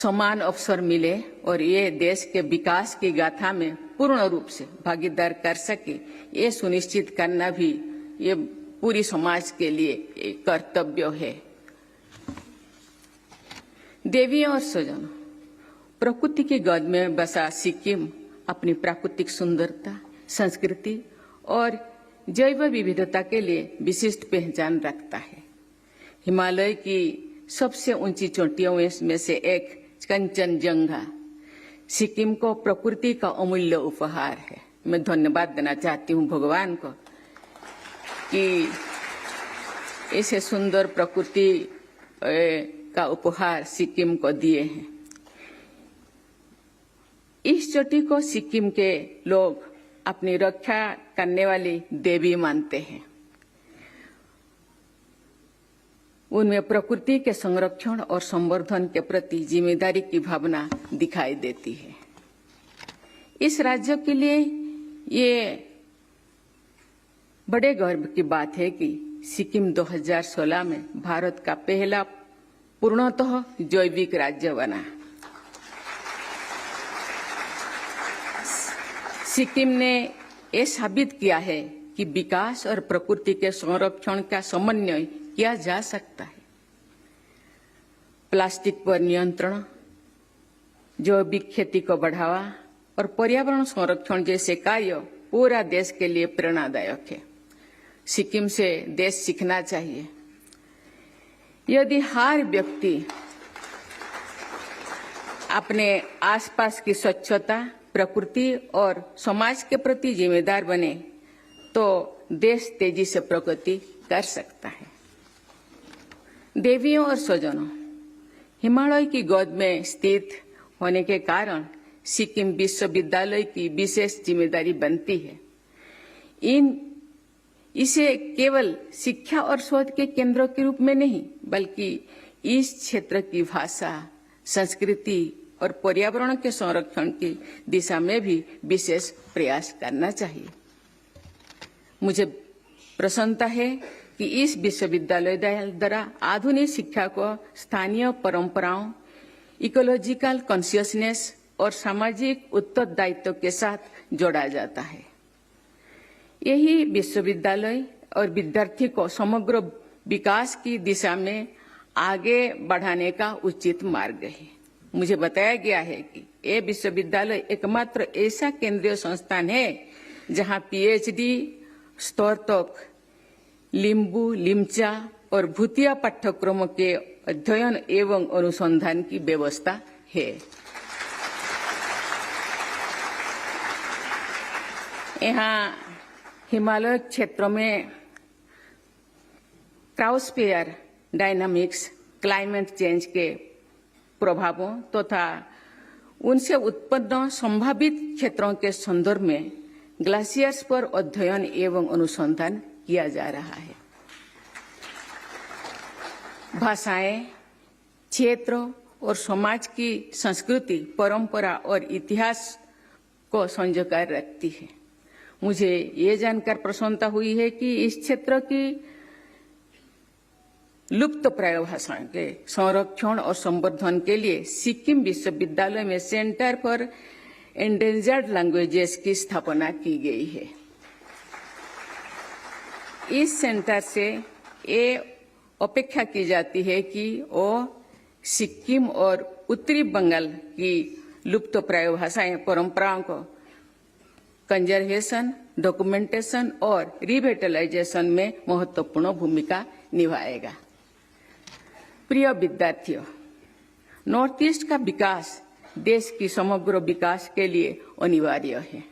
समान अवसर मिले और ये देश के विकास की गाथा में पूर्ण रूप से भागीदार कर सके, ये सुनिश्चित करना भी ये पूरी समाज के लिए एक कर्तव्य है। देवियों और स्वजनों, प्रकृति की गोद में बसा सिक्किम अपनी प्राकृतिक सुंदरता, संस्कृति और जैव विविधता के लिए विशिष्ट पहचान रखता है। हिमालय की सबसे ऊंची चोटियों में से एक कंचनजंगा सिक्किम को प्रकृति का अमूल्य उपहार है। मैं धन्यवाद देना चाहती हूँ भगवान को कि ऐसे सुंदर प्रकृति का उपहार सिक्किम को दिए हैं। इस चोटी को सिक्किम के लोग अपनी रक्षा करने वाली देवी मानते हैं। उनमें प्रकृति के संरक्षण और संवर्धन के प्रति जिम्मेदारी की भावना दिखाई देती है। इस राज्य के लिए ये बड़े गर्व की बात है कि सिक्किम 2016 में भारत का पहला पूर्णतः जैविक राज्य बना। सिक्किम ने ये साबित किया है कि विकास और प्रकृति के संरक्षण का समन्वय किया जा सकता है। प्लास्टिक पर नियंत्रण, जैविक खेती को बढ़ावा और पर्यावरण संरक्षण जैसे कार्य पूरा देश के लिए प्रेरणादायक है। सिक्किम से देश सीखना चाहिए। यदि हर व्यक्ति अपने आसपास की स्वच्छता, प्रकृति और समाज के प्रति जिम्मेदार बने तो देश तेजी से प्रगति कर सकता है। देवियों और स्वजनों, हिमालय की गोद में स्थित होने के कारण सिक्किम विश्वविद्यालय की विशेष जिम्मेदारी बनती है। इसे केवल शिक्षा और शोध के केंद्र के रूप में नहीं, बल्कि इस क्षेत्र की भाषा, संस्कृति और पर्यावरण के संरक्षण की दिशा में भी विशेष प्रयास करना चाहिए। मुझे प्रसन्नता है कि इस विश्वविद्यालय द्वारा आधुनिक शिक्षा को स्थानीय परंपराओं, इकोलॉजिकल कॉन्शियसनेस और सामाजिक उत्तरदायित्व के साथ जोड़ा जाता है। यही विश्वविद्यालय और विद्यार्थी को समग्र विकास की दिशा में आगे बढ़ाने का उचित मार्ग है। मुझे बताया गया है कि ये विश्वविद्यालय एकमात्र ऐसा केंद्रीय संस्थान है जहां पीएचडी स्तर तक लिम्बू, लिम्चा और भूतिया पाठ्यक्रमों के अध्ययन एवं अनुसंधान की व्यवस्था है। यहाँ हिमालय क्षेत्र में क्रायोस्फीयर डायनामिक्स, क्लाइमेट चेंज के प्रभावों तथा उनसे उत्पन्न संभावित क्षेत्रों के संदर्भ में ग्लेशियर्स पर अध्ययन एवं अनुसंधान किया जा रहा है। भाषाएं, क्षेत्र और समाज की संस्कृति, परंपरा और इतिहास को संजोकर रखती है। मुझे ये जानकर प्रसन्नता हुई है कि इस क्षेत्र की लुप्त प्राय भाषाओं के संरक्षण और संवर्धन के लिए सिक्किम विश्वविद्यालय में सेंटर फॉर एंडेंजर्ड लैंग्वेजेस की स्थापना की गई है। इस सेंटर से ये अपेक्षा की जाती है कि वो सिक्किम और उत्तरी बंगाल की लुप्त प्राय भाषाएं, परंपराओं को कंजर्वेशन, डॉक्यूमेंटेशन और रिविटलाइजेशन में महत्वपूर्ण भूमिका निभाएगा। प्रिय विद्यार्थियों, नॉर्थ ईस्ट का विकास देश की समग्र विकास के लिए अनिवार्य है।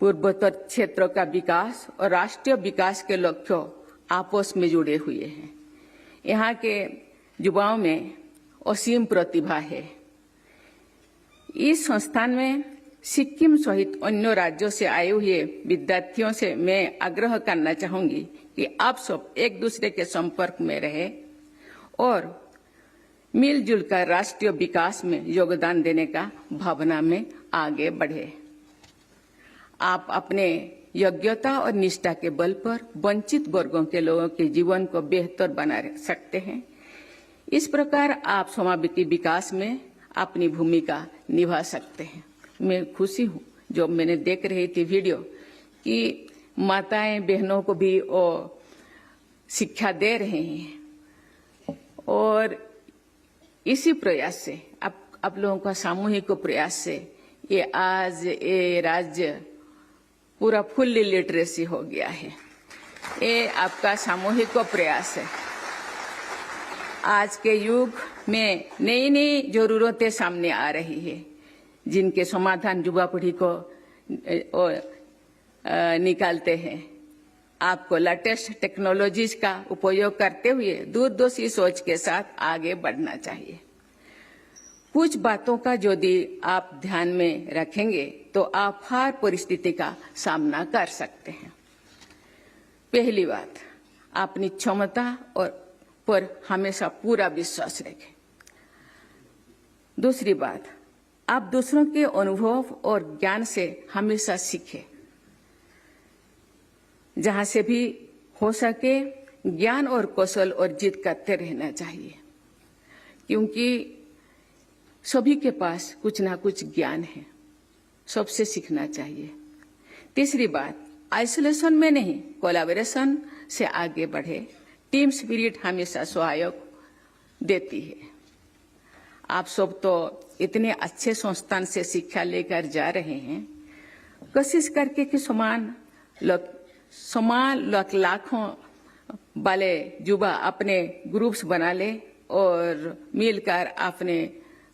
पूर्वोत्तर क्षेत्र का विकास और राष्ट्रीय विकास के लक्ष्य आपस में जुड़े हुए हैं। यहाँ के युवाओं में असीम प्रतिभा है। इस संस्थान में सिक्किम सहित अन्य राज्यों से आए हुए विद्यार्थियों से मैं आग्रह करना चाहूंगी कि आप सब एक दूसरे के संपर्क में रहे और मिलजुल कर राष्ट्रीय विकास में योगदान देने का भावना में आगे बढ़े। आप अपने योग्यता और निष्ठा के बल पर वंचित वर्गों के लोगों के जीवन को बेहतर बना सकते हैं। इस प्रकार आप समाज विकास में अपनी भूमिका निभा सकते हैं। मैं खुशी हूँ जो मैंने देख रही थी वीडियो कि माताएं बहनों को भी वो शिक्षा दे रहे हैं और इसी प्रयास से आप लोगों का सामूहिक प्रयास से ये आज ये राज्य पूरा फुल्ली लिटरेसी हो गया है। ये आपका सामूहिक प्रयास है। आज के युग में नई नई जरूरतें सामने आ रही है जिनके समाधान युवा पीढ़ी को निकालते हैं। आपको लेटेस्ट टेक्नोलॉजीज का उपयोग करते हुए दूरदर्शी सोच के साथ आगे बढ़ना चाहिए। कुछ बातों का यदि आप ध्यान में रखेंगे तो आप हर परिस्थिति का सामना कर सकते हैं। पहली बात, अपनी क्षमता पर हमेशा पूरा विश्वास रखें। दूसरी बात, आप दूसरों के अनुभव और ज्ञान से हमेशा सीखें। जहां से भी हो सके ज्ञान और कौशल अर्जित करते रहना चाहिए, क्योंकि सभी के पास कुछ ना कुछ ज्ञान है, सबसे सीखना चाहिए। तीसरी बात, आइसोलेशन में नहीं, कोलैबोरेशन से आगे बढ़े। टीम स्पिरिट हमेशा सहायक देती है। आप सब तो इतने अच्छे संस्थान से शिक्षा लेकर जा रहे हैं, कोशिश करके कि समान लाखों वाले युवा अपने ग्रुप्स बना ले और मिलकर अपने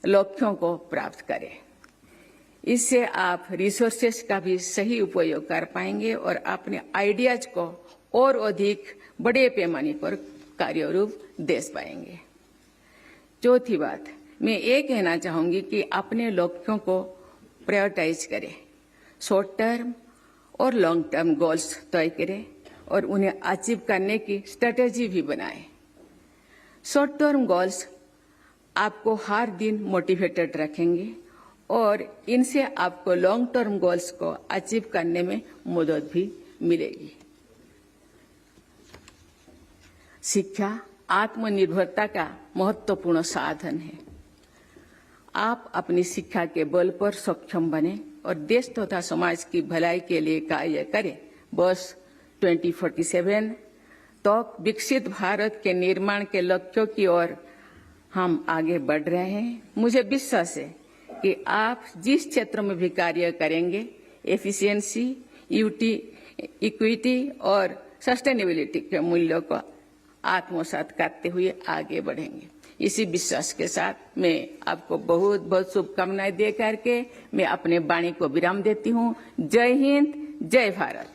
लक्ष्यों को प्राप्त करें। इससे आप रिसोर्सेस का भी सही उपयोग कर पाएंगे और अपने आइडियाज को और अधिक बड़े पैमाने पर कार्य रूप दे पाएंगे। चौथी बात, मैं ये कहना चाहूंगी कि अपने लक्ष्यों को प्रायोरिटाइज करें। शॉर्ट टर्म और लॉन्ग टर्म गोल्स तय करें और उन्हें अचीव करने की स्ट्रेटेजी भी बनाएं। शॉर्ट टर्म गोल्स आपको हर दिन मोटिवेटेड रखेंगे और इनसे आपको लॉन्ग टर्म गोल्स को अचीव करने में मदद भी मिलेगी। शिक्षा आत्मनिर्भरता का महत्वपूर्ण साधन है। आप अपनी शिक्षा के बल पर सक्षम बने और देश तथा समाज की भलाई के लिए कार्य करें। बस 2047 तक विकसित भारत के निर्माण के लक्ष्यों की ओर हम आगे बढ़ रहे हैं। मुझे विश्वास है कि आप जिस क्षेत्र में भी कार्य करेंगे, एफिशिएंसी, इक्विटी और सस्टेनेबिलिटी के मूल्यों को आत्मसात करते हुए आगे बढ़ेंगे। इसी विश्वास के साथ मैं आपको बहुत बहुत शुभकामनाएं दे करके मैं अपने वाणी को विराम देती हूँ। जय हिंद, जय भारत।